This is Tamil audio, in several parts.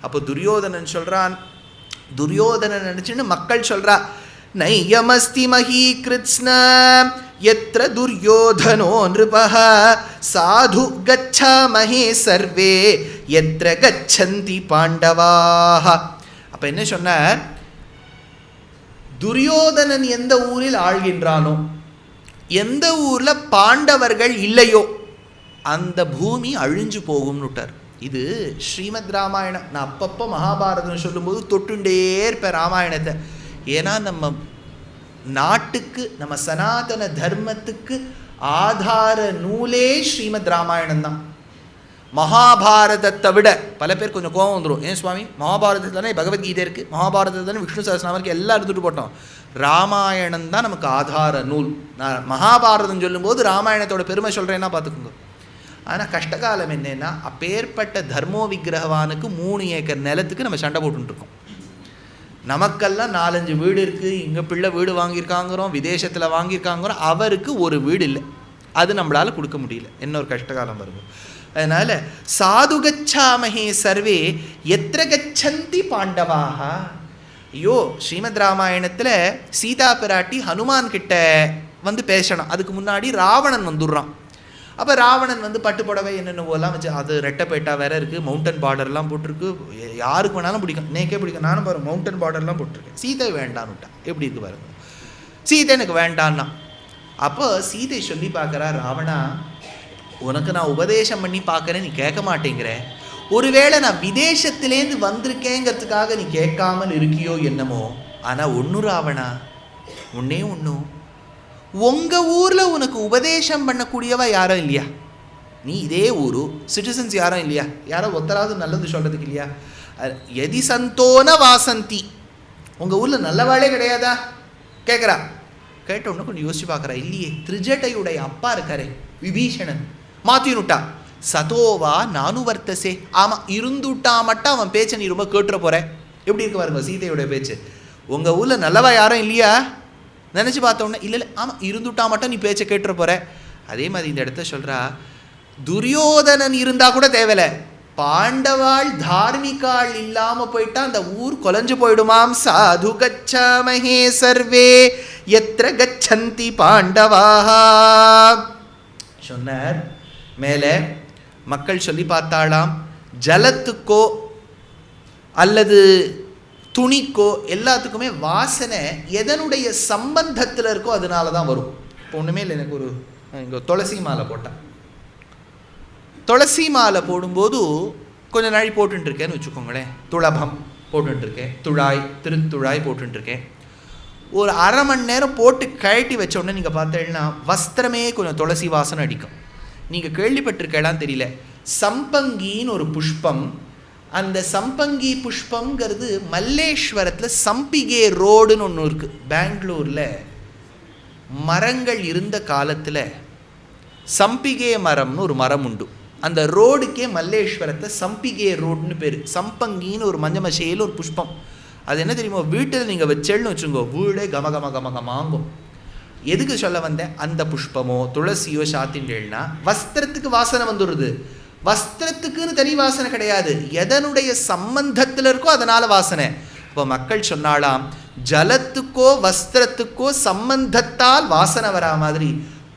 அப்போ துரியோதனன் சொல்கிறான், துரியோதனன் நினச்சின்னு மக்கள் சொல்கிறா, நையமஸ்தி மஹீ கிருத்ஸ்ன யத்ர துர்யோதனோ நிருபஹ சாது கச்சாமஹே சர்வே யத்ர கச்சந்தி பாண்டவாஹ. அப்போ என்ன சொன்னார், துரியோதனன் எந்த ஊரில் ஆள்கின்றானோ, எந்த ஊரில் பாண்டவர்கள் இல்லையோ அந்த பூமி அழிஞ்சு போகும்னுட்டார். இது ஸ்ரீமத் ராமாயணம். நான் அப்பப்போ மகாபாரதம் சொல்லும்போது தொட்டுண்டே இருப்பேன் ராமாயணத்தை. ஏன்னா நம்ம நாட்டுக்கு, நம்ம சனாதன தர்மத்துக்கு ஆதார நூலே ஸ்ரீமத் ராமாயணம் தான். மகாபாரதத்தை விட பல பேர் கொஞ்சம் கோபம் வந்துடும், ஏன் சுவாமி மகாபாரதத்தில் தானே பகவத்கீதை இருக்குது, மகாபாரதத்தில் தானே விஷ்ணு சஹஸ்ரநாமம் இருக்குது, எல்லாம் இருந்துட்டு போட்டோம். ராமாயணம் தான் நமக்கு ஆதார நூல். நான் மகாபாரதம் சொல்லும்போது ராமாயணத்தோட பெருமை சொல்கிறேன்னா பார்த்துக்கோங்க. ஆனால் கஷ்டகாலம் என்னென்னா, அப்பேற்பட்ட தர்மோ விக்கிரகவானுக்கு 3 ஏக்கர் நிலத்துக்கு நம்ம சண்டை போட்டுருக்கோம். நமக்கெல்லாம் 4-5 வீடு இருக்குது, இங்கே பிள்ளை வீடு வாங்கியிருக்காங்கிறோம், விதேசத்தில் வாங்கியிருக்காங்கிறோம், அவருக்கு ஒரு வீடு இல்லை, அது நம்மளால் கொடுக்க முடியல. என்ன ஒரு கஷ்டகாலம் வருது. அதனால் சாது கச்சாமஹே சர்வே எத்திர கச்சந்தி பாண்டவாக. ஐயோ, ஸ்ரீமத் ராமாயணத்தில் சீதா பிராட்டி ஹனுமான் கிட்ட வந்து பேசணும், அதுக்கு முன்னாடி ராவணன் வந்துடுறான். அப்போ ராவணன் வந்து பட்டு புடவை என்னென்னவோலாம் வச்சு, அது ரெட்டைப்பேட்டா வேறு இருக்குது, மவுண்டன் பார்டர்லாம் போட்டிருக்கு, யாருக்கு வேணாலும் பிடிக்கும், நேக்கே பிடிக்கும். நானும் பாருங்கள் மவுண்டன் பார்டர்லாம் போட்டிருக்கேன். சீதை வேண்டான்னு விட்டான், எப்படி இருக்குது பாருங்க. சீதை எனக்கு வேண்டான்னா, அப்போ சீதை சொல்லி பார்க்குறா, ராவணா உனக்கு நான் உபதேசம் பண்ணி பார்க்குறேன், நீ கேட்க மாட்டேங்கிற, ஒருவேளை நான் விதேசத்துலேருந்து வந்திருக்கேங்கிறதுக்காக நீ கேட்காமல் இருக்கியோ என்னமோ. ஆனால் ஒன்று ராவணா, ஒன்றே ஒன்று, உங்கள் ஊரில் உனக்கு உபதேசம் பண்ணக்கூடியவா யாரும் இல்லையா? நீ இதே ஊரு சிட்டிசன்ஸ் யாரும் இல்லையா? யாரோ ஒத்தராவது நல்லது சொல்கிறதுக்கு இல்லையா? எதி சந்தோன வாசந்தி, உங்கள் ஊரில் நல்லவாளே கிடையாதா கேட்குறா. கேட்ட உடனே கொஞ்சம் யோசிச்சு பார்க்குறா, இல்லையே, திரிஜட்டையுடைய அப்பா இருக்காரே விபீஷணன், மாத்தினுட்டா. சதோவா நானும் வர்த்தசே, ஆமாம் இருந்துட்டா மட்டும் அவன் பேச்சை நீ ரொம்ப கேட்டுற போகிற. எப்படி இருக்கு பாருங்க சீதையோடைய பேச்சு. உங்கள் ஊரில் நல்லவா யாரும் இல்லையா நினச்சி பார்த்தோன்னே, இல்லை இல்லை ஆமாம் இருந்துட்டா மட்டும் நீ பேச்சை கேட்டுற போகிற. அதே மாதிரி இந்த இடத்த சொல்கிறா, துரியோதனன் இருந்தால் கூட தேவையில்லை, பாண்டவாள் தார்மிகாள் இல்லாமல் போயிட்டா அந்த ஊர் கொலைஞ்சு போயிடுமாம். சாது கச்சாமஹே சர்வே எத்திர கச்சந்தி பாண்டவாஹா சொன்னார். மேலே மக்கள் சொல்லி பார்த்தாளாம், ஜலத்துக்கோ அல்லது துணிக்கோ எல்லாத்துக்குமே வாசனை எதனுடைய சம்பந்தத்தில் இருக்கோ அதனால தான் வரும். இப்போ ஒன்றுமே இல்லை, எனக்கு ஒரு இங்கே துளசி மாலை போட்டேன். துளசி மாலை போடும்போது கொஞ்சம் நாளை போட்டுருக்கேன்னு வச்சுக்கோங்களேன், துளபம் போட்டுருக்கேன், துழாய் திருத்துழாய் போட்டுருக்கேன். ஒரு அரை மணி நேரம் போட்டு கழட்டி வச்ச உடனே நீங்கள் பார்த்தீங்கன்னா வஸ்திரமே கொஞ்சம் துளசி வாசனை அடிக்கும். நீங்கள் கேள்விப்பட்டிருக்கலாம் தெரியல, சம்பங்கின்னு ஒரு புஷ்பம். அந்த சம்பங்கி புஷ்பங்கிறது மல்லேஸ்வரத்தில் சம்பிகே ரோடுன்னு ஒன்று இருக்குது. பெங்களூரில் மரங்கள் இருந்த காலத்தில் சம்பிகே மரம்னு ஒரு மரம் உண்டு. அந்த ரோடுக்கே மல்லேஸ்வரத்தை சம்பிகே ரோடுன்னு பேர். சம்பங்கின்னு ஒரு மஞ்ச மசையில் ஒரு புஷ்பம். அது என்ன தெரியுமோ, வீட்டில் நீங்கள் வச்சேன்னு வச்சுங்கோ, வீடே கம கம கம கமாங்கும். எதுக்கு சொல்ல வந்தேன், அந்த புஷ்பமோ துளசியோ சாத்தின்றேன்னா வஸ்திரத்துக்கு வாசனை வந்துடுது. வஸ்திரத்துக்குன்னு தனி வாசனை கிடையாது, எதனுடைய சம்பந்தத்தில் இருக்கோ அதனால் வாசனை. இப்போ மக்கள் சொன்னாலாம், ஜலத்துக்கோ வஸ்திரத்துக்கோ சம்பந்தத்தால் வாசனை வரா மாதிரி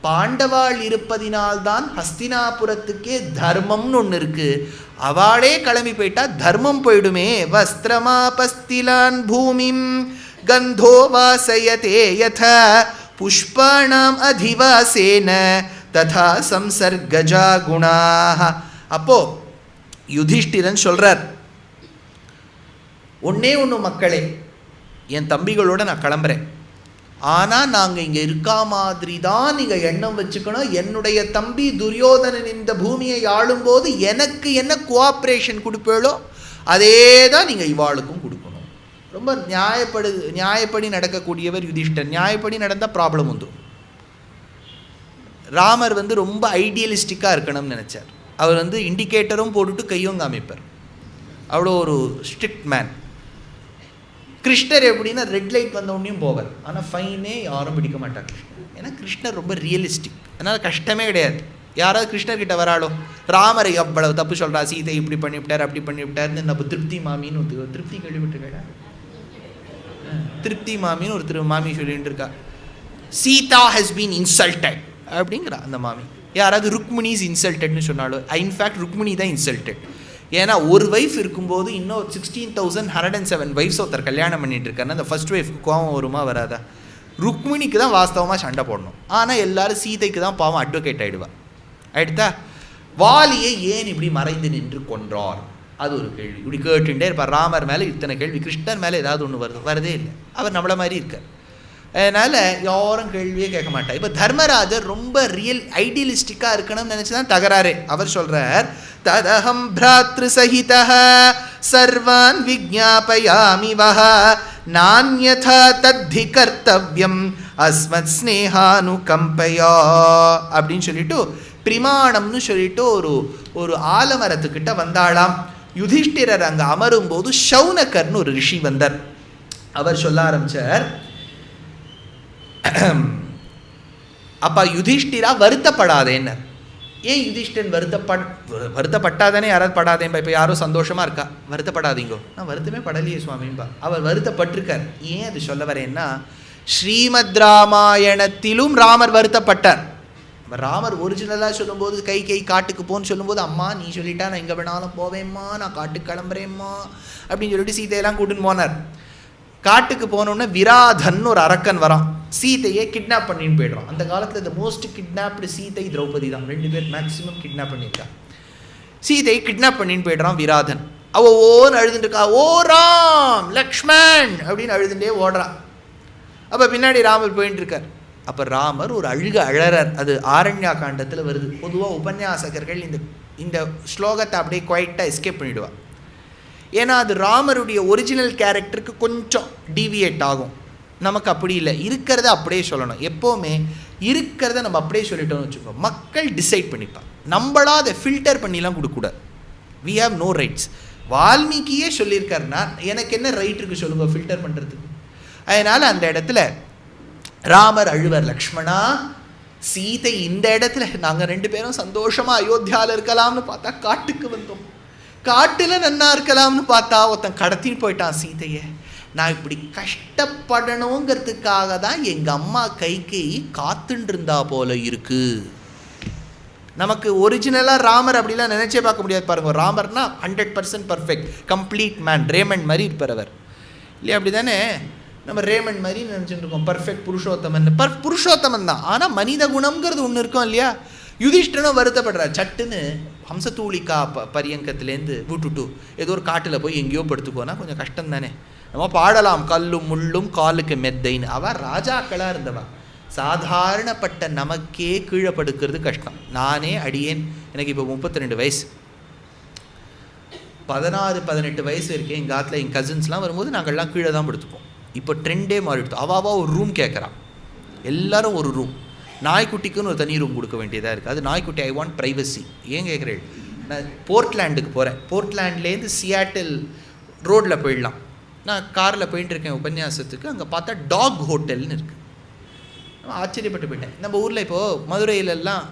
பாண்டவாள் இருப்பதினால்தான் ஹஸ்தினாபுரத்துக்கே தர்மம்னு ஒன்று இருக்குது. அவளே கிளம்பி போயிட்டா தர்மம் போயிடுமே. வஸ்திரமாபஸ்திலான் பூமிம் கந்தோ வாசயதே யதா புஷ்பாணாம் அதிவாசேன ததா சம்சர்கஜா குணாஹ. அப்போ யுதிஷ்டிரன் சொல்றார், ஒன்னே ஒன்று மக்களே, என் தம்பிகளோட நான் கிளம்புறேன், ஆனால் நாங்கள் இங்கே இருக்கா மாதிரி தான் நீங்கள் எண்ணம் வச்சுக்கணும். என்னுடைய தம்பி துரியோதனன் இந்த பூமியை ஆளும்போது எனக்கு என்ன கோஆப்ரேஷன் கொடுப்பேளோ அதே தான் நீங்கள் இவாளுக்கும் கொடுக்கணும். ரொம்ப நியாயப்படி நடக்கக்கூடியவர் யுதிஷ்டர். நியாயப்படி நடந்தால் ப்ராப்ளம் வந்துடும். ராமர் ரொம்ப ஐடியலிஸ்டிக்காக இருக்கணும்னு நினச்சார். அவர் இண்டிகேட்டரும் போட்டுட்டு கையும் காமிப்பார், அவ்வளோ ஒரு ஸ்ட்ரிக்ட் மேன். கிருஷ்ணர் எப்படின்னா ரெட் லைட் வந்தோடனையும் போவார், ஆனால் ஃபைனே யாரும் பிடிக்க மாட்டார் கிருஷ்ணர். ஏன்னா கிருஷ்ணர் ரொம்ப ரியலிஸ்டிக், அதனால் கஷ்டமே கிடையாது. யாராவது கிருஷ்ணர்கிட்ட வராளோ? ராமரை அவ்வளவு தப்பு சொல்கிறா, சீதை இப்படி பண்ணிவிட்டார் அப்படி பண்ணிவிட்டார்னு. நம்ம திருப்தி மாமின்னு ஒரு திருப்தி கேள்விப்பட்டிருக்கா? திருப்தி மாமின்னு ஒரு மாமி சொல்லிட்டு இருக்கா, சீதா ஹஸ் பீன் இன்சல்டட் அப்படிங்கிறா அந்த மாமி. யாராவது ருக்மிணி இஸ் இன்சல்டட்னு சொன்னாலும், இன்ஃபேக்ட் ருக்மிணி தான் இன்சல்டட். ஏன்னா ஒரு ஒய்ஃப் இருக்கும்போது இன்னும் 16,107 ஒய்ஃப்ஸ் ஒருத்தர் கல்யாணம் பண்ணிட்டு இருக்காருன்னா அந்த ஃபர்ஸ்ட் ஒய்ஃப்க்கு கோவம் வருமா வராதா? ருக்மிணிக்கு தான் வாஸ்தவமாக சண்டை போடணும். ஆனால் எல்லாரும் சீதைக்கு தான் பாவம் அட்வொகேட் ஆகிடுவா. ஆயிடுதா? வாலியை ஏன் இப்படி மறைந்து நின்று கொன்றார், அது ஒரு கேள்வி. இப்படி கேட்டுட்டே இருப்பார். ராமர் மேலே இத்தனை கேள்வி, கிருஷ்ணர் மேலே ஏதாவது ஒன்று வரதே இல்லை. அவர் நம்மளை மாதிரி இருக்கார். அதனால் யாரும் கேள்வியே கேட்க மாட்டார். இப்போ தர்மராஜர் ரொம்ப ரியல் ஐடியலிஸ்டிக்காக இருக்கணும்னு நினச்சி தான் தகராறே. அவர் சொல்கிறார், ததஹம் பிராத்ரு சகிதஹ சர்வான் விஜ்ஞாபயாமி வஹ நான்யதா தத்தி கர்த்தவ்யம் அஸ்மத் ஸ்னேஹானுகம்பயா அப்படின்னு சொல்லிட்டு பிரிமாணம்னு சொல்லிட்டு ஒரு ஆலமரத்துக்கிட்ட வந்தாளாம். யுதிஷ்டிரர் அங்கே அமரும் போது ஷௌனகர்னு ஒரு ரிஷி வந்தார். அவர் சொல்ல ஆரம்பிச்சார், அப்பா யுதிஷ்டிரா வருத்தப்படாதேன்னர். ஏன் யுதிஷ்டன் வருத்தப்பட்டாதானே யாராவது படாதேன்பா? இப்போ யாரும் சந்தோஷமாக இருக்கா, வருத்தப்படாதீங்கோ. நான் வருத்தமே படலையே சுவாமின்பா. அவர் வருத்தப்பட்டிருக்கார். ஏன் அது சொல்ல வரேன்னா, ஸ்ரீமத் ராமாயணத்திலும் ராமர் வருத்தப்பட்டார். ராமர் ஒரிஜினலாக சொல்லும்போது கை காட்டுக்கு போன்னு சொல்லும்போது, அம்மா நீ சொல்லிட்டா நான் எங்கே வேணாலும் போவேம்மா, நான் காட்டுக்கு கிளம்புறேம்மா அப்படின்னு சொல்லிட்டு சீதையெல்லாம் கூட்டின்னு போனார். காட்டுக்கு போனோன்னே விராதன் ஒரு அரக்கன் வரான், சீதையை கிட்னாப் பண்ணின்னு போய்ட்றான். அந்த காலத்தில் இந்த மோஸ்ட் கிட்னாப்டு சீதை திரௌபதி தான், 2 பேர் மேக்ஸிமம் கிட்னாப் பண்ணியிருக்கான். சீதையை கிட்னாப் பண்ணின்னு போய்ட்றான் விராதன். அவள் ஓன்னு அழுதுட்டு இருக்கா, ஓ ராம் லக்ஷ்மண் அப்படின்னு அழுதுண்டே ஓடுறான். அப்போ பின்னாடி ராமர் போயிட்டு இருக்கார். அப்போ ராமர் ஒரு அழறார். அது ஆரண்யா காண்டத்தில் வருது. பொதுவாக உபன்யாசகர்கள் இந்த ஸ்லோகத்தை அப்படியே குவைட்டாக எஸ்கேப் பண்ணிவிடுவாள். ஏன்னா அது ராமருடைய ஒரிஜினல் கேரக்டருக்கு கொஞ்சம் டீவியேட் ஆகும். நமக்கு அப்படி இல்லை, இருக்கிறத அப்படியே சொல்லணும். எப்போவுமே இருக்கிறத நம்ம அப்படியே சொல்லிட்டோம்னு வச்சுக்கோ, மக்கள் டிசைட் பண்ணிப்பான். நம்மளா அதை ஃபில்டர் பண்ணிலாம் கொடுக்கக்கூடாது. We have no rights. வால்மீகியே சொல்லியிருக்காருன்னா எனக்கு என்ன ரைட் இருக்குது சொல்லுங்க ஃபில்டர் பண்ணுறதுக்கு? அதனால் அந்த இடத்துல ராமர் அழுவர், லக்ஷ்மணா சீதை இந்த இடத்துல நாங்கள் 2 பேரும் சந்தோஷமாக அயோத்தியாவில் இருக்கலாம்னு பார்த்தா காட்டுக்கு வந்தோம். காட்டில் நன்னா இருக்கலாம்னு பார்த்தா ஒருத்தன் கடத்தின்னு போயிட்டான் சீதையை. நான் இப்படி கஷ்டப்படணுங்கிறதுக்காக தான் எங்கள் அம்மா கைகேயி காத்துட்டு இருந்தா போல இருக்கு. நமக்கு ஒரிஜினலாக ராமர் அப்படிலாம் நினைச்சே பார்க்க முடியாது. பாருங்க, ராமர்னா 100% பர்ஃபெக்ட் கம்ப்ளீட் மேன், ரேமண்ட் மாதிரி இருப்பார் அவர் இல்லையா? அப்படி தானே நம்ம ரேமண்ட் மாதிரி நினச்சிட்டு இருக்கோம். பர்ஃபெக்ட் புருஷோத்தமன், புருஷோத்தமன் தான். ஆனால் மனித குணம்ங்கிறது ஒன்று இருக்கும் இல்லையா? யுதிஷ்டனும் வருத்தப்படுறார். சட்டுன்னு ஹம்சதூளிகா பரியங்கத்துலேருந்து விட்டுட்டு ஏதோ ஒரு காட்டில் போய் எங்கேயோ படுத்துக்கோனா கொஞ்சம் கஷ்டம் தானே. நம்ம பாடலாம் கல்லும் முள்ளும் காலுக்கு மெத்தைன்னு. அவள் ராஜாக்களாக இருந்தவா. சாதாரணப்பட்ட நமக்கே கீழே படுக்கிறது கஷ்டம். நானே அடியேன், எனக்கு இப்போ 32 வயசு, 16-18 வயசு இருக்கேன். எங்கள் ஆற்றுல என் கசின்ஸ்லாம் வரும்போது நாங்கள்லாம் கீழே தான் படுத்துப்போம். இப்போ ட்ரெண்டே மாறிடுது. அவாவா ஒரு ரூம் கேட்குறான், எல்லாரும் ஒரு ரூம். நாய்க்குட்டிக்குன்னு ஒரு தனி ரூம் கொடுக்க வேண்டியதாக இருக்குது. அது நாய்க்குட்டி, ஐ வாண்ட் ப்ரைவசி. ஏன் கேட்குறேன்? நான் போர்ட்லேண்டுக்கு போகிறேன். போர்ட்லேண்ட்லேருந்து சியாட்டில் ரோட்டில் போயிடலாம். நான் காரில் போயிட்டு இருக்கேன் உபன்யாசத்துக்கு. அங்கே பார்த்தா டாக் ஹோட்டல்னு இருக்குது. நான் ஆச்சரியப்பட்டு போயிட்டேன். நம்ம ஊரில் இப்போது மதுரையிலெல்லாம்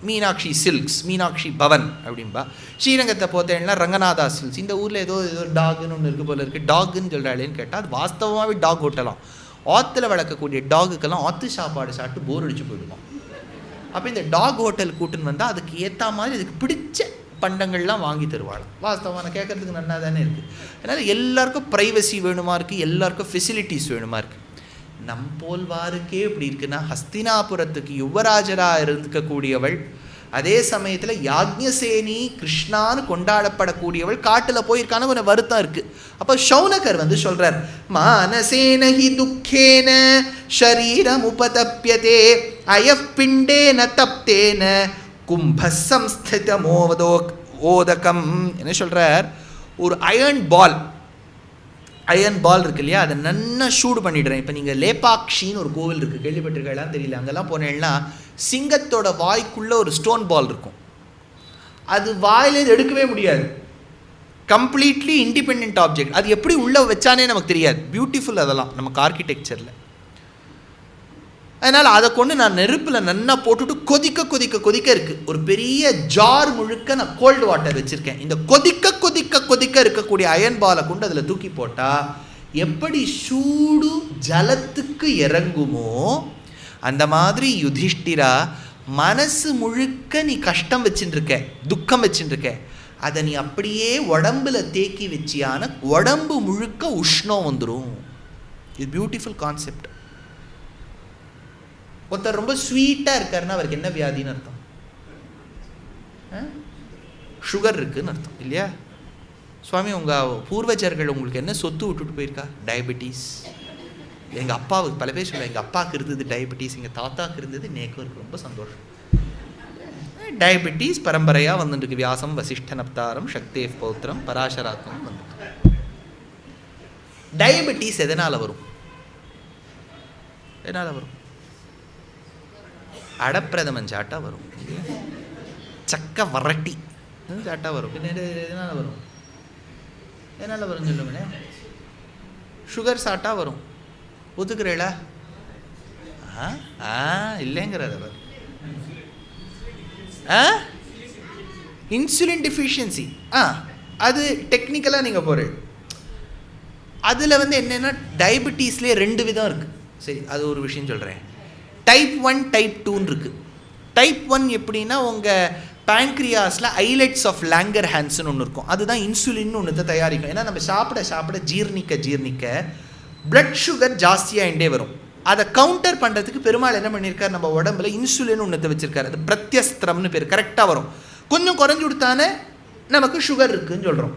மீனாட்சி சில்க்ஸ், மீனாட்சி பவன் அப்படின்பா. ஸ்ரீரங்கத்தை போத்தேன்னா ரங்கநாதா சில்க்ஸ். இந்த ஊரில் ஏதோ டாகுன்னு ஒன்று இருக்குது போல இருக்குது. டாகுன்னு சொல்கிறாளேன்னு கேட்டால் அது வாஸ்தவமாகவே டாக் ஹோட்டலாம். ஆற்றுல வளர்க்கக்கூடிய டாகுக்கெல்லாம் ஆற்று சாப்பாடு சாப்பிட்டு போர் அடிச்சு போயிடுவோம். அப்போ இந்த டாக் ஹோட்டல் கூட்டுன்னு வந்தால் அதுக்கு ஏற்ற மாதிரி அதுக்கு பிடிச்ச பண்டங்கள்லாம் வாங்கி தருவாளாம். வாஸ்தவமான கேட்குறதுக்கு நல்லா தானே இருக்குது. அதனால் எல்லாருக்கும் ப்ரைவசி வேணுமா இருக்குது, எல்லாருக்கும் ஃபெசிலிட்டிஸ் வேணுமா இருக்குது. நம் போல்வாருக்கே இப்படி இருக்குன்னா, ஹஸ்தினாபுரத்துக்கு யுவராஜராக இருக்கக்கூடியவள், அதே சமயத்தில் யாக்ஞசேனி கிருஷ்ணான்னு கொண்டாடப்படக்கூடியவள் காட்டில் போயிருக்கான கொஞ்சம் வருத்தம் இருக்குது. அப்போ ஷௌனகர் வந்து சொல்கிறார், மானசேன ஹி துக்கேன ஷரீரம் உபதப்யதே அயப்பிண்டேன தப்தேன கும்பசம்ஸ்தித ஓதகம். என்ன சொல்கிறார்? ஒரு அயர்ன் பால் இருக்கு இல்லையா, அதை நல்லா சூடு பண்ணிடுறேன். இப்போ நீங்கள் லேபாக்ஷின்னு ஒரு கோவில் இருக்குது, கேள்விப்பட்டிருக்கலாம் தெரியல. அங்கெல்லாம் போனேன்னா சிங்கத்தோட வாய்க்குள்ளே ஒரு ஸ்டோன் பால் இருக்கும். அது வாயிலேருந்து எடுக்கவே முடியாது. Completely independent object. அது எப்படி உள்ளே வச்சானே நமக்கு தெரியாது. பியூட்டிஃபுல். அதெல்லாம் நமக்கு ஆர்கிடெக்சரில் அதனால் அதை கொண்டு நான் நெருப்பில் நன்னா போட்டுட்டு கொதிக்க கொதிக்க கொதிக்க இருக்குது. ஒரு பெரிய ஜார் முழுக்க நான் கோல்டு வாட்டர் வச்சுருக்கேன். இந்த கொதிக்க கொதிக்க கொதிக்க இருக்கக்கூடிய அயன் பாலை கொண்டு அதில் தூக்கி போட்டால் எப்படி சூடு ஜலத்துக்கு இறங்குமோ அந்த மாதிரி யுதிஷ்டிரா மனசு முழுக்க நீ கஷ்டம் வச்சுட்டுருக்க, துக்கம் வச்சுட்டுருக்க, அதை நீ அப்படியே உடம்புல தேக்கி வச்சியான உடம்பு முழுக்க உஷ்ணம் வந்துடும். இது பியூட்டிஃபுல் கான்செப்ட். ஒருத்தர் ரொம்ப ஸ்வீட்டாக இருக்காருன்னா அவருக்கு என்ன வியாதின்னு அர்த்தம்? சுகர் இருக்குன்னு அர்த்தம் இல்லையா? சுவாமி, உங்கள் பூர்வஜர்கள் உங்களுக்கு என்ன சொத்து விட்டுட்டு போயிருக்கா? டயபெட்டிஸ். எங்கள் அப்பாவுக்கு பல பேர் சொல்லுவாங்க, எங்கள் அப்பாவுக்கு இருந்தது டயபெட்டிஸ், எங்கள் தாத்தாவுக்கு இருந்தது, நேக்கும் இருக்கு. ரொம்ப சந்தோஷம். டயபெட்டிஸ் பரம்பரையாக வந்துருக்கு. வியாசம் வசிஷ்ட நப்தாரம் சக்தே பௌத்திரம் பராசராக்கம் வந்துட்டு. டயபெட்டிஸ் எதனால் வரும்? எதனால் வரும்? அடப்பிரதமன் சாட்டா வரும், சக்க வரட்டி சாட்டா வரும். எதனால் வரும்? எதனால் வரும் சொல்லுங்களேன். சுகர் சாட்டா வரும். ஒத்துக்கிறீங்களா? இல்லைங்கிறது அவர். இன்சுலின் டிஃபிஷியன்சி, அது டெக்னிக்கலாக நீங்கள் போகிறீங்க. அதில் என்னென்னா டயபெட்டிஸ்லேயே 2 விதம் இருக்குது. சரி, அது ஒரு விஷயம் சொல்கிறேன். டைப் 1 டைப் 2 இருக்குது. டைப் 1 எப்படின்னா உங்கள் பேங்க்ரியாஸில் ஐலெட்ஸ் ஆஃப் லாங்கர் ஹேண்ட்ஸ்னு ஒன்று இருக்கும். அதுதான் இன்சுலின் ஒன்று தயாரிக்கும். ஏன்னா நம்ம சாப்பிட சாப்பிட ஜீர்ணிக்க பிளட் சுகர் ஜாஸ்தியாகிட்டே வரும். அதை கவுண்டர் பண்ணுறதுக்கு பெருமாள் என்ன பண்ணியிருக்காரு, நம்ம உடம்புல இன்சுலின் ஒன்று வச்சுருக்காரு. அது பிரத்யஸ்திரம்னு பேர். கரெக்டாக வரும். கொஞ்சம் குறைஞ்சி கொடுத்தானே நமக்கு சுகர் இருக்குதுன்னு சொல்கிறோம்.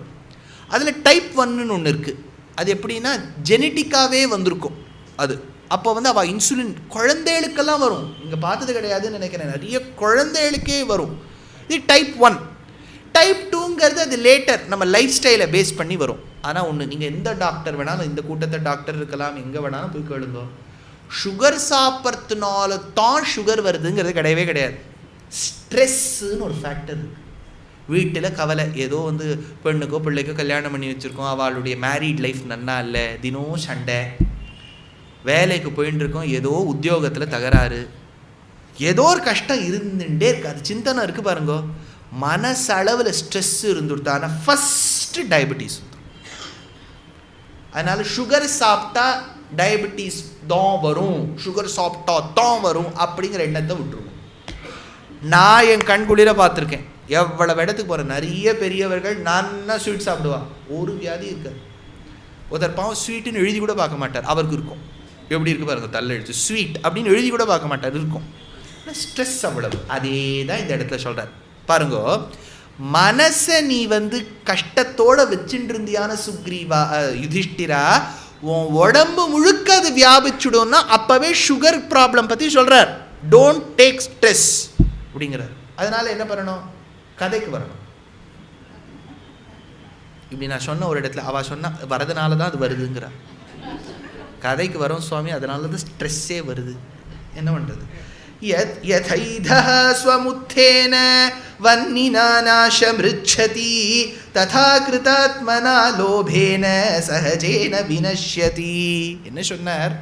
அதில் டைப் 1ன்னு ஒன்று இருக்குது. அது எப்படின்னா ஜெனட்டிக்காகவே வந்திருக்கும் அது. அப்போ அவள் இன்சுலின் குழந்தைகளுக்கெல்லாம் வரும். இங்கே பார்த்தது கிடையாதுன்னு நினைக்கிறேன், நிறைய குழந்தைகளுக்கே வரும். இது டைப் 1. டைப் 2ங்கிறது அது லேட்டர், நம்ம லைஃப் ஸ்டைலை பேஸ் பண்ணி வரும். ஆனால் ஒன்று, நீங்கள் எந்த டாக்டர் வேணாலும், இந்த கூட்டத்தை டாக்டர் இருக்கலாம், எங்கே வேணாலும் போய் கேளுங்க, சுகர் சாப்பிட்றதுனால தான் சுகர் வருதுங்கிறது கிடையவே கிடையாது. ஸ்ட்ரெஸ்ஸுன்னு ஒரு ஃபேக்டர் இருக்குது. வீட்டில் கவலை, ஏதோ பெண்ணுக்கோ பிள்ளைக்கோ கல்யாணம் பண்ணி வச்சுருக்கோம், அவளுடைய மேரீட் லைஃப் நன்னா இல்லை, தினம் சண்டை, வேலைக்கு போயின்னு இருக்கோம், ஏதோ உத்தியோகத்தில் தகராறு, ஏதோ ஒரு கஷ்டம் இருந்துகிட்டே இருக்குது. அது சிந்தனை இருக்குது பாருங்கோ. மனசளவில் ஸ்ட்ரெஸ் இருந்துட்டானா ஃபஸ்ட்டு டயபெட்டிஸ். அதனால் சுகர் சாப்பிட்டா டயபெட்டிஸ் தான் வரும், சுகர் சாப்பிட்டா தான் வரும் அப்படிங்கிற எண்ணத்தை விட்டுருவோம். நான் என் கண்குளிர பார்த்துருக்கேன். எவ்வளவு இடத்துக்கு போகிறேன், நிறைய பெரியவர்கள் நல்லா ஸ்வீட் சாப்பிடுவான், ஒரு வியாதி இருக்காது. ஒருத்தர் பாவம் ஸ்வீட்டுன்னு எழுதி கூட பார்க்க மாட்டார், அவருக்கு இருக்கும். எப்படி இருக்குது பாருங்க, தள்ள எழுத்து ஸ்வீட் அப்படின்னு எழுதி கூட பார்க்க மாட்டார், இருக்கும். ஸ்ட்ரெஸ் அவ்வளவு. அதே தான் இந்த இடத்துல சொல்கிறார் பாருங்கோ. மனசை நீ கஷ்டத்தோடு வச்சுட்டு இருந்தியான சுக்ரீவா, யுதிஷ்டிரா, உன் உடம்பு முழுக்க அது வியாபிச்சுடும்னா அப்போவே சுகர் ப்ராப்ளம் பற்றி சொல்கிறார். டோன்ட் டேக் ஸ்ட்ரெஸ் அப்படிங்கிறார். அதனால என்ன பண்ணணும், கதைக்கு வரணும். இப்படி நான் சொன்ன ஒரு இடத்துல அவள் சொன்னா வரதுனால தான் அது வருதுங்கிறா. கதைக்கு வரோம் சுவாமி, அதனால தான் ஸ்ட்ரெஸ்ஸே வருது. என்ன பண்ணுறது? யதைதஹ ஸ்வமுத்தேன வன்னினா நாஷமிருச்சதி ததா கிருதாத்மனா லோபேன சஹஜேன வினஷ்யதி. என்ன சொன்னார்?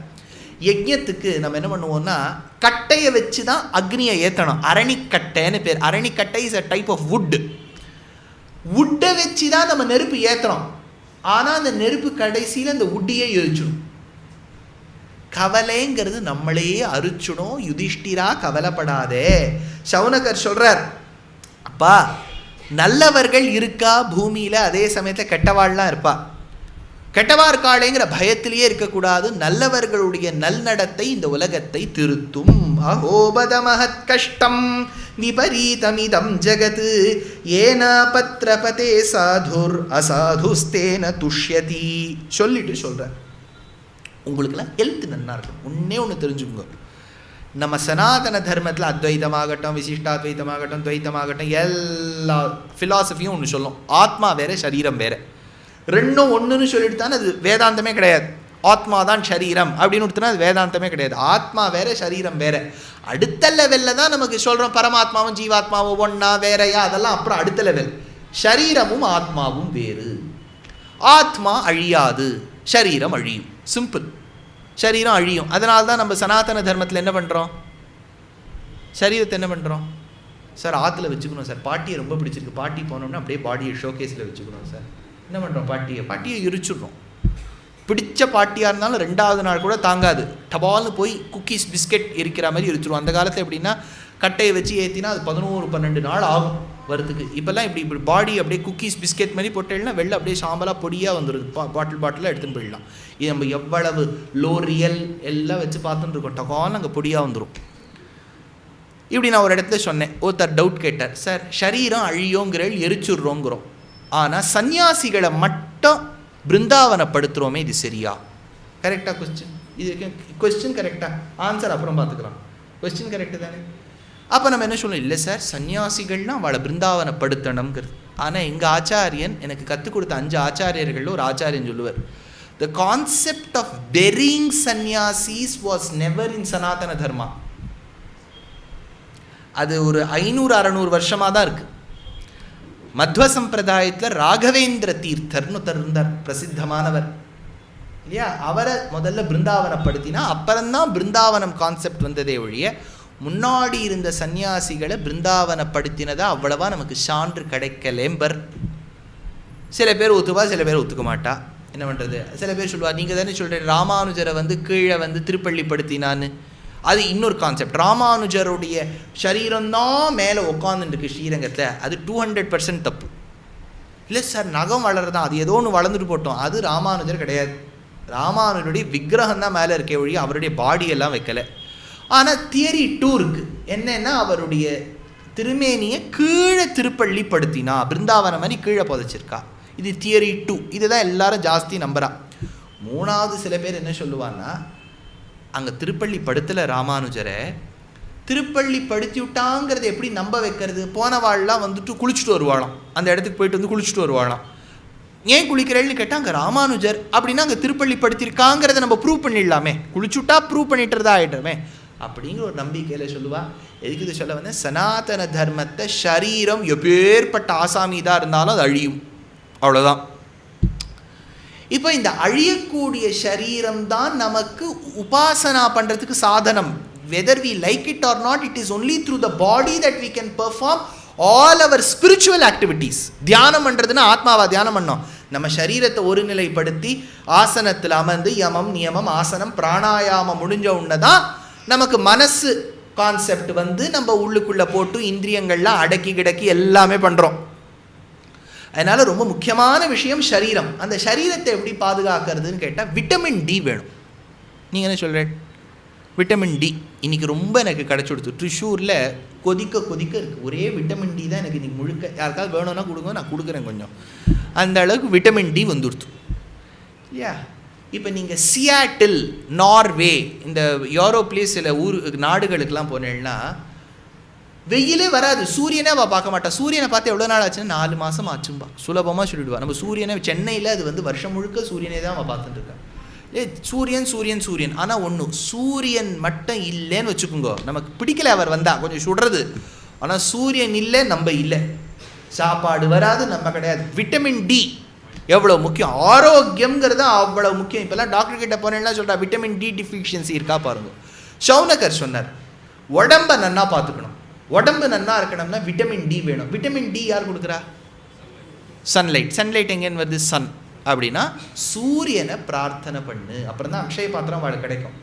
யஜ்ஞத்துக்கு நம்ம என்ன பண்ணுவோம்னா கட்டையை வச்சு தான் அக்னியை ஏற்றணும். அரணிக்கட்டைன்னு பேர். அரணிக்கட்டை is a type of wood. வுட்டை வச்சு தான் நம்ம நெருப்பு ஏற்றுறோம். ஆனால் அந்த நெருப்பு கடைசியில் அந்த வுட்டியே எரிச்சிடும். கவலைங்கிறது நம்மளே அரிச்சிடும். யுதிஷ்டிரா கவலைப்படாதே. சவுனகர் சொல்றார், அப்பா நல்லவர்கள் இருக்கா பூமியில், அதே சமயத்தில் கெட்டவாள்லாம் இருப்பா. கெட்டவா இருக்காளேங்கிற பயத்திலேயே இருக்கக்கூடாது. நல்லவர்களுடைய நல்நடத்தை இந்த உலகத்தை திருத்தும். அஹோபத மகத் கஷ்டம் விபரீதமிதம் ஜகத் ஏனா பத்ரபதே சாதுர் அசாதுஸ்தேன துஷ்யதி. சொல்லிட்டு சொல்கிறார், உங்களுக்கெல்லாம் ஹெல்த் நல்லா இருக்கும். ஒன்று தெரிஞ்சுக்கோங்க, நம்ம சனாதன தர்மத்தில் அத்வைதமாகட்டும், விசிஷ்டாத்வைத்தமாகட்டும், துவைத்தமாகட்டும், எல்லா ஃபிலாசபியும் ஒன்று சொல்லும். ஆத்மா வேறு, சரீரம் வேறு. ரெண்டும் ஒன்றுன்னு சொல்லிட்டு தானே அது வேதாந்தமே கிடையாது. ஆத்மா தான் சரீரம் அப்படின்னு கொடுத்தனா அது வேதாந்தமே கிடையாது. ஆத்மா வேறு, சரீரம் வேறு. அடுத்த லெவலில் தான் நமக்கு சொல்கிறோம் பரமாத்மாவும் ஜீவாத்மாவும் ஒன்றா வேறையா, அதெல்லாம் அப்புறம் அடுத்த லெவல். சரீரமும் ஆத்மாவும் வேறு. ஆத்மா அழியாது, சரீரம் அழியும். சிம்பிள். சரீரம் அழியும். அதனால தான் நம்ம சனாதன தர்மத்தில் என்ன பண்ணுறோம், சரீரத்தை என்ன பண்ணுறோம் சார், ஆற்றுல வச்சுக்கணும் சார், பாட்டியை ரொம்ப பிடிச்சிருக்கு, பாட்டி போனோம்னா அப்படியே பாடியை ஷோகேஸில் வச்சுக்கணும் சார். என்ன பண்ணுறோம், பாட்டியை எரிச்சிடுறோம். பிடிச்ச பாட்டியாக இருந்தாலும் 2வது நாள் கூட தாங்காது, டபால்னு போய் குக்கீஸ் பிஸ்கெட் எரிக்கிற மாதிரி எரிச்சிடும். அந்த காலத்தில் எப்படின்னா கட்டையை வச்சு ஏற்றினா அது 11-12 நாள் ஆகும் வரத்துக்கு. இப்போல்லாம் இப்படி பாடி அப்படியே குக்கீஸ் பிஸ்கெட் மாதிரி போட்டேன்னா வெளில அப்படியே சாம்பலாக பொடியாக வந்துடுது. பாட்டிலாக எடுத்துன்னு போயிடலாம். இது நம்ம எவ்வளவு லோரியல் எல்லாம் வச்சு பார்த்துட்டு இருக்கோம், டகால்னு அங்கே பொடியாக வந்துடும். இப்படி நான் ஒரு இடத்துல சொன்னேன், ஒருத்தர் டவுட் கேட்டார், சார் சரீரம் அழியோங்கிற எரிச்சுடுறோங்கிறோம், ஆனால் சன்னியாசிகளை மட்டும் பிருந்தாவனப்படுத்துகிறோமே, இது சரியா? கரெக்டாக கொஸ்டின்? இது கொஸ்டின் கரெக்டாக, ஆன்சர் அப்புறம் பார்த்துக்கலாம். கொஸ்டின் கரெக்டு தானே? அப்போ நம்ம என்ன சொல்லணும், இல்லை சார் சன்னியாசிகள்னால் அவளை பிருந்தாவனப்படுத்தணுங்கிறது. ஆனால் எங்கள் ஆச்சாரியன் எனக்கு கற்றுக் கொடுத்த 5 ஆச்சாரியர்களில் ஒரு ஆச்சாரியன் சொல்லுவார், the concept of barring sannyasis was never in Sanatana Dharma. அது ஒரு 500-600 வருஷமாக தான் இருக்குது. மத்வ சம்பிரதாயத்தில் ராகவேந்திர தீர்த்தர்னு இருந்தார், பிரசித்தமானவர் இல்லையா? அவரை முதல்ல பிருந்தாவனப்படுத்தினா அப்புறம்தான் பிருந்தாவனம் கான்செப்ட் வந்ததே ஒழிய முன்னாடி இருந்த சன்னியாசிகளை பிருந்தாவனப்படுத்தினதா அவ்வளவா நமக்கு சான்று கிடைக்கலேம்பர். சில பேர் ஒத்துவா, சில பேர் ஒத்துக்க மாட்டா. என்ன பண்ணுறது? சில பேர் சொல்லுவார், நீங்கள் தானே சொல்கிறேன் ராமானுஜரை கீழே திருப்பள்ளிப்படுத்தினான்னு. அது இன்னொரு கான்செப்ட். ராமானுஜருடைய சரீரம்தான் மேலே உட்காந்துருக்கு ஸ்ரீரங்கத்தில், அது 200% தப்பு. இல்லை சார் நகம் வளர்றதான், அது ஏதோ ஒன்று வளர்ந்துட்டு போட்டோம், அது ராமானுஜர் கிடையாது. ராமானுஜருடைய விக்கிரகம் தான் மேலே இருக்கே ஒழிய அவருடைய பாடியெல்லாம் வைக்கலை. ஆனால் தியரி 2 இருக்குது. என்னென்னா அவருடைய திருமேனியை கீழே திருப்பள்ளிப்படுத்தினா, பிருந்தாவனம் மாதிரி கீழே புதைச்சிருக்கா. இது தியரி 2. இதுதான் எல்லாரும் ஜாஸ்தி நம்புறா. 3வது சில பேர் என்ன சொல்லுவான்னா, அங்கே திருப்பள்ளி படுத்தலை ராமானுஜரை, திருப்பள்ளி படுத்தி விட்டாங்கிறத எப்படி நம்ப வைக்கிறது? போனவாள்லாம் குளிச்சுட்டு வருவாளாம், அந்த இடத்துக்கு போயிட்டு குளிச்சுட்டு வருவாளாம். ஏன் குளிக்கிறேன்னு கேட்டால் அங்கே ராமானுஜர் அப்படின்னா அங்கே திருப்பள்ளி படுத்திருக்காங்கிறத நம்ம ப்ரூவ் பண்ணிடலாமே, குளிச்சுட்டா ப்ரூவ் பண்ணிட்டுறதா ஆகிடுமே அப்படிங்கிற ஒரு நம்பிக்கையில் சொல்லுவா. எதுக்கு இது சொல்ல வந்தேன், சனாதன தர்மத்தை சரீரம் எப்பேற்பட்ட ஆசாமி தான் இருந்தாலும் அது அழியும், அவ்வளோதான். இப்போ இந்த அழியக்கூடிய சரீரம் தான் நமக்கு உபாசனா பண்ணுறதுக்கு சாதனம். whether we like it or not, it is only through the body that we can perform all our spiritual activities. தியானம் பண்ணுறதுன்னா ஆத்மாவா தியானம் பண்ணோம், நம்ம சரீரத்தை ஒருநிலைப்படுத்தி ஆசனத்தில் அமர்ந்து யமம் நியமம் ஆசனம் பிராணாயாமம் முடிஞ்ச உடனே தான் நமக்கு மனசு கான்செப்ட் நம்ம உள்ளுக்குள்ளே போட்டு இந்திரியங்கள்லாம் அடக்கி கிடக்கி எல்லாமே பண்ணுறோம். அதனால் ரொம்ப முக்கியமான விஷயம் சரீரம். அந்த சரீரத்தை எப்படி பாதுகாக்கிறதுன்னு கேட்டால் விட்டமின் டி வேணும். நீங்கள் என்ன சொல்கிறேன்? விட்டமின் டி இன்றைக்கி ரொம்ப எனக்கு கிடச்சி கொடுத்து, ட்ரிஷூரில் கொதிக்க இருக்குது. ஒரே விட்டமின் டி தான் எனக்கு இன்றைக்கி முழுக்க. யாருக்காவது வேணும்னா கொடுங்க, நான் கொடுக்குறேன் கொஞ்சம். அந்த அளவுக்கு விட்டமின் டி வந்துடுத்து இல்லையா? இப்போ நீங்கள் சியாட்டில், நார்வே, இந்த யூரோப்லேயே சில நாடுகளுக்கெல்லாம் போனேன்னா வெயிலே வராது, சூரியனே அவள் பார்க்க மாட்டா. சூரியனை பார்த்து எவ்வளோ நாள் ஆச்சுன்னா 4 மாதம் ஆச்சும்பா, சுலபமாக சொல்லிவிடுவா. நம்ம சூரியனை சென்னையில் அது வருஷம் முழுக்க சூரியனே தான் அவள் பார்த்துட்டு இருக்கா. சூரியன். ஆனால் ஒன்று, சூரியன் மட்டும் இல்லைன்னு வச்சுக்கோங்க, நமக்கு பிடிக்கல அவர் வந்தால் கொஞ்சம் சுடுறது. ஆனால் சூரியன் இல்லை, நம்ம இல்லை, சாப்பாடு வராது, நம்ம கிடையாது. விட்டமின் டி எவ்வளோ முக்கியம், ஆரோக்கியங்கிறது அவ்வளோ முக்கியம். இப்போல்லாம் டாக்டர் கிட்ட போனேன்னா சொல்கிறா விட்டமின் டி டிஃபிஷியன்சி இருக்கா பாருங்க. ஷவுனகர் சொன்னார், உடம்பை நன்னா பார்த்துக்கணும், உடம்பு நன்னா இருக்கணும்னா விட்டமின் டி வேணும். விட்டமின் டி யார் கொடுக்குறா? சன்லைட் எங்கேன்னு வருது? சன் அப்படின்னா சூரியனை பிரார்த்தனை பண்ணு, அப்புறம் தான் அக்ஷய பாத்திரம் அவளுக்கு கிடைக்கும்.